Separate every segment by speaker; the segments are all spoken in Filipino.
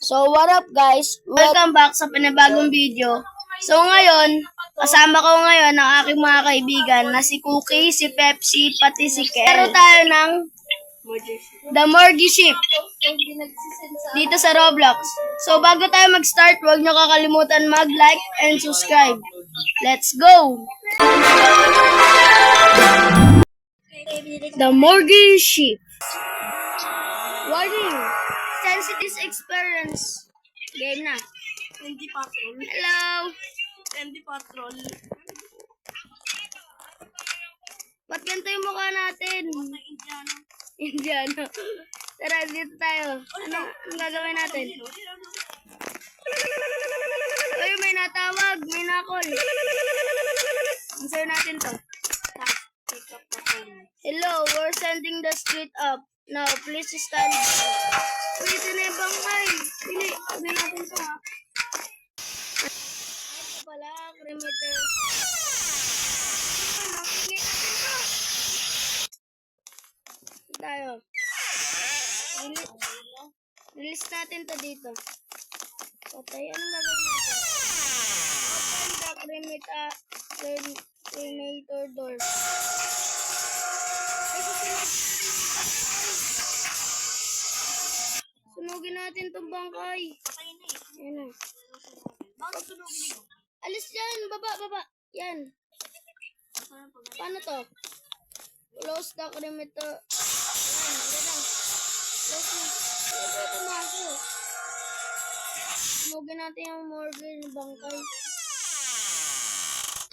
Speaker 1: So, what up guys? Welcome back sa panibagong video. So, ngayon, kasama ko ngayon ang aking mga kaibigan na si Cookie, si Pepsi, pati si Kel. Pero tayo ng The Morgy Ship dito sa Roblox. So, bago tayo mag-start, huwag nyo kakalimutan mag-like and subscribe. Let's go! The Morgy Ship. Warning! Sensitive experience. Game na.
Speaker 2: Candy Patrol.
Speaker 1: Hello!
Speaker 2: Candy Patrol.
Speaker 1: Ba't ganito yung mukha natin?
Speaker 2: Indiano.
Speaker 1: Indiano. Tara, dito tayo. Anong gagawin natin? Uy, may natawag. May nakol. Answer natin to. Hello, we're sending the street up. Now, please stand. Uy, ito na yung bangkay. Pili. Sabi natin to ha. Ito pala, perimeter. Pili natin to. Ito tayo. Release natin to dito. Patay. Anong gagawin natin? Open the perimeter door. Sunugin natin itong bangkay. Ayan na. Alis dyan. Baba. Yan. Paano to? Close the perimeter. Ayan. Close na. Ito na ako. Sunugin natin yung morgue ng bangkay.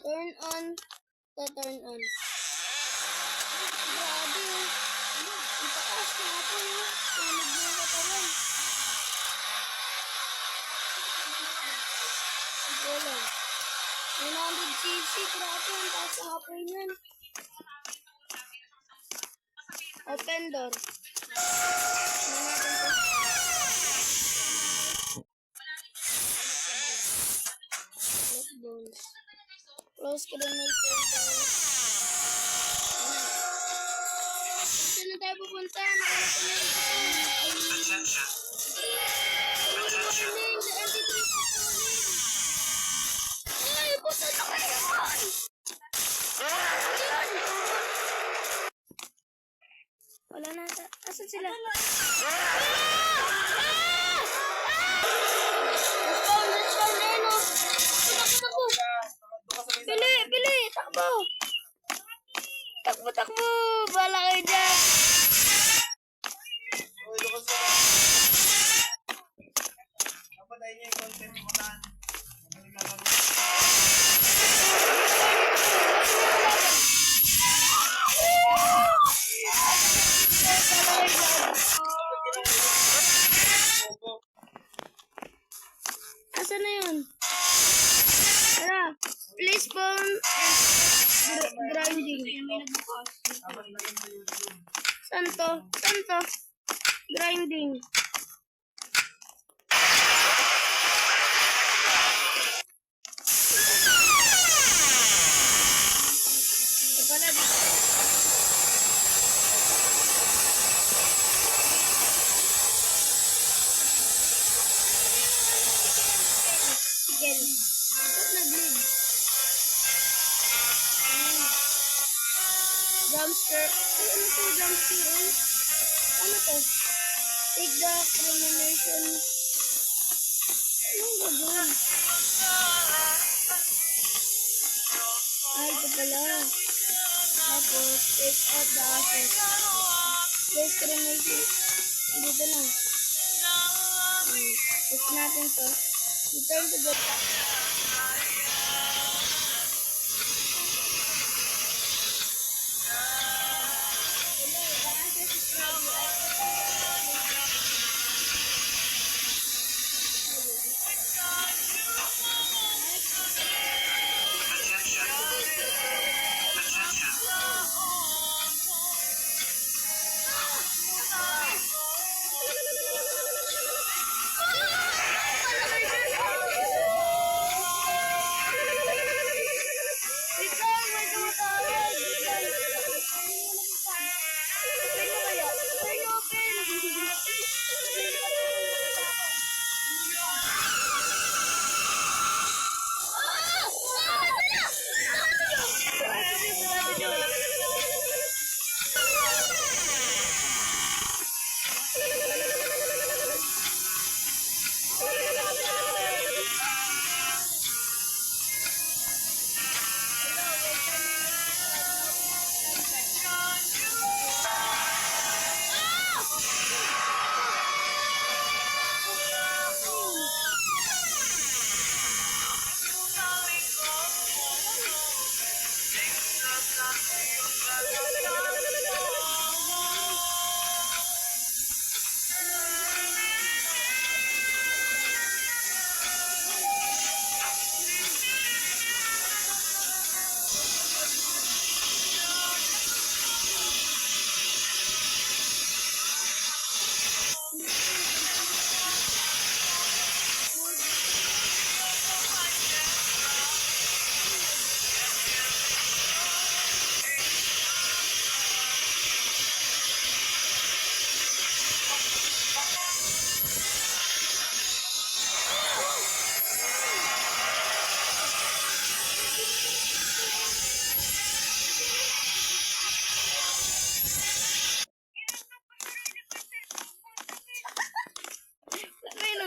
Speaker 1: Turn on. Turn on. Grabe oh. Itaas na ako oh. Tunog na yung katawan. Ito lang. 100cc. Grabe ang taas na hapon yan. Open door. Let bones. Close ka rin ng door. Saan na tayo pupunta? Ay, puto na kayo naman! Wala na. Asan sila? Respawn, Eno! Takbo! Pili! Takbo! Bala kayo dyan! Asan na yun? Tara! Please phone and grinding. Saan to? Grinding. Ito pala dito. Sigel. Ba't nag-lead? Dumpster. Ano to? Dumpster? Ano to? Take the crimination. Anong gagawin? Ito pala. Tapos, take out the assets. There's crimination. Dito na. Fix natin to. Return to the top.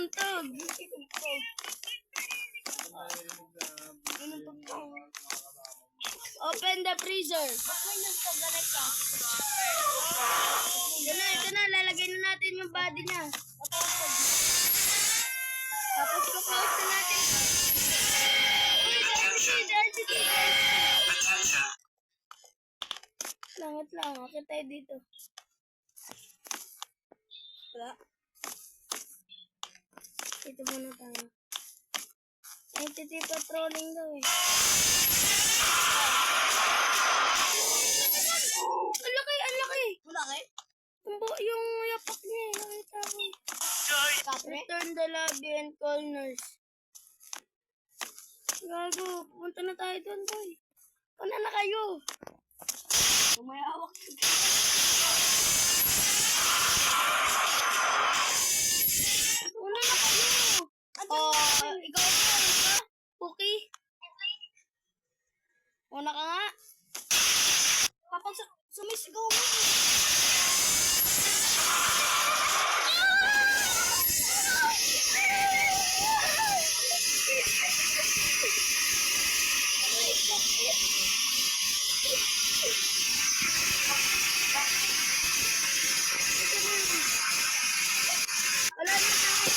Speaker 1: tugtog.
Speaker 2: Anong tugtog?
Speaker 1: Open the freezer.
Speaker 2: Ba't may nagtagalit ka?
Speaker 1: Ito na, lalagay na natin yung body niya. Tapos close na natin. Langat lang, akit tayo dito.
Speaker 2: Wala.
Speaker 1: Dito muna tayo. Entity patrolling daw eh. Ang laki, ang laki.
Speaker 2: Wala kayo?
Speaker 1: Yung yapak niya eh, nakita ko.
Speaker 2: Kapre?
Speaker 1: Return the lobby and call nurse. Gago, pupunta na tayo doon, boy. Una na kayo.
Speaker 2: Umayawak.
Speaker 1: Una na kayo. Ikaw ba? Cookie? Una ka nga.
Speaker 2: Kapag sumisigaw mo.
Speaker 1: Wala na tayo.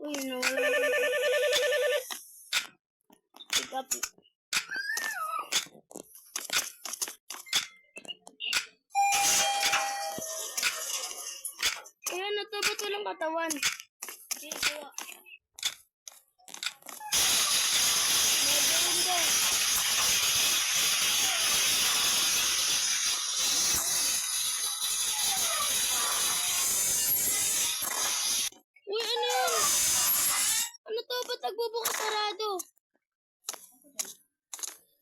Speaker 1: Uy, no. Pick up. Ayan, ito ba't walang katawan?
Speaker 2: Dito.
Speaker 1: Medyo rin daw. Uy, ano yun? Ano to? Ba't nagbubukas sarado?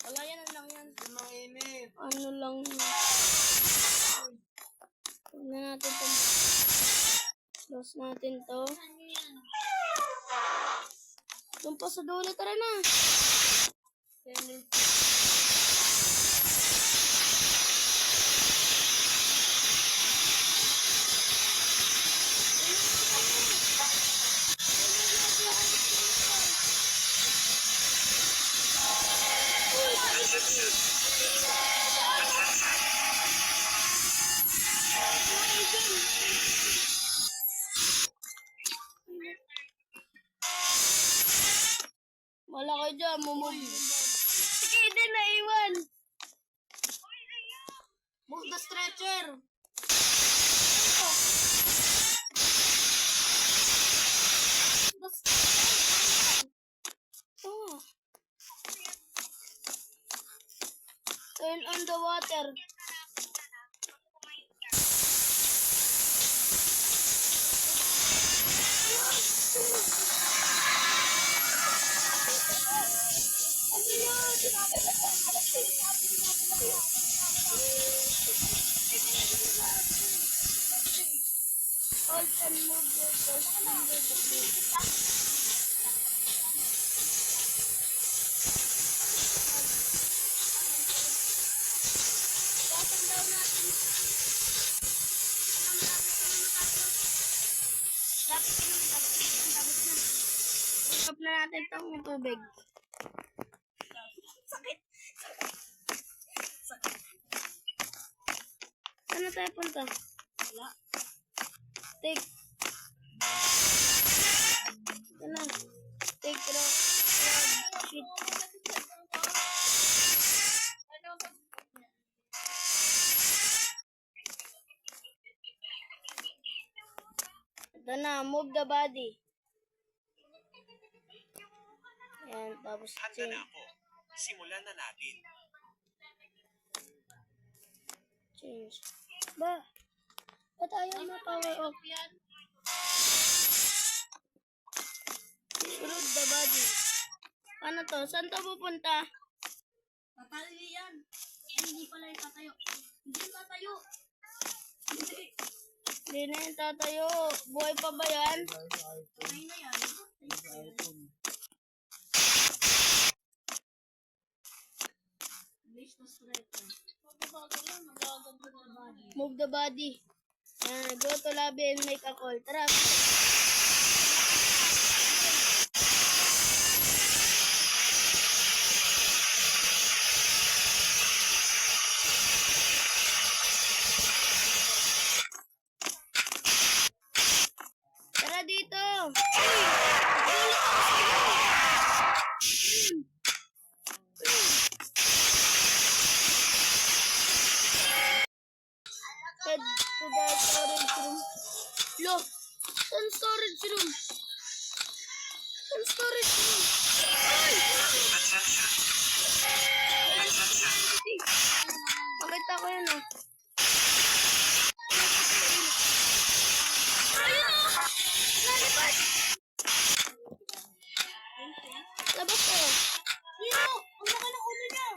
Speaker 2: Wala yan, ano lang yan. Mainit.
Speaker 1: Ano lang yun? Huwag na natin ito. Close natin to. Doon pa sa dulo. Tara na. Wala kayo dyan. Sige, hindi naiwan.
Speaker 2: Move the stretcher.
Speaker 1: Oh. Turn on the water. Hold and move your first finger to please. Button down natin. Stop na natin itong tubig.
Speaker 2: Sakit.
Speaker 1: Saan na tayo punta?
Speaker 2: Wala.
Speaker 1: Take. Ito na. Take rock. Shit. Ito na. Move the body. Ayan. Tapos
Speaker 3: Handa
Speaker 1: change.
Speaker 3: na ako. Simulan na natin.
Speaker 1: Change. Ba? Ba't ayaw mo power off? Shoot the body. Ano to? Saan to pupunta?
Speaker 2: Tatali yan. Ay, hindi pala yung tatayo. Hindi tatayo. Hindi.
Speaker 1: Hindi na yung tatayo. Buhay pa ba yan?
Speaker 2: Ay na yan. Base na stretcher. Magbabago lang. Magbabago ng body.
Speaker 1: Move the body. Go to lobby and make a call. Tara. Tara dito. Head to the storage room. Lo, saan storage room? Saan storage room? Ay! Pakita ko yun ah. Ayun ah! Lalabas! Labas ko.
Speaker 2: Sino? Ang laki ng ulo niya.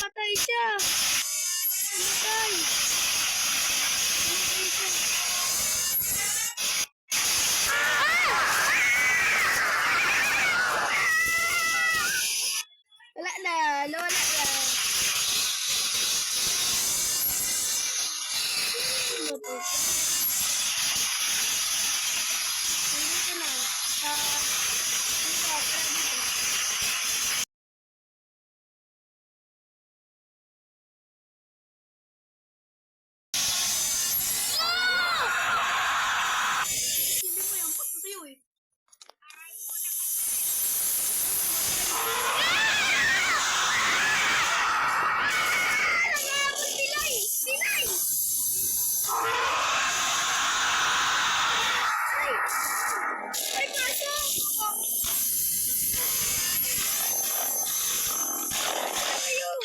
Speaker 1: Patay siya. Patay. Patay siya. Wala na. Wala na. Ano to? Nandito na. Dito. Tara dito.
Speaker 2: Hindi mo yan. Patutuyo eh.
Speaker 1: Ay, pasok! Ayaw!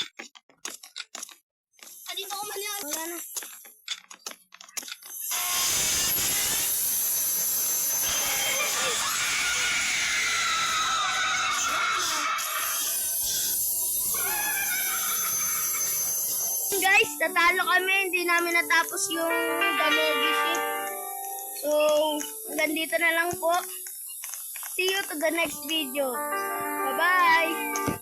Speaker 2: Dito ko man yan.
Speaker 1: Wala na. Guys, natalo kami. Hindi namin natapos yung Gamergy ship. So, hanggang dito na lang po. See you to the next video. Bye-bye!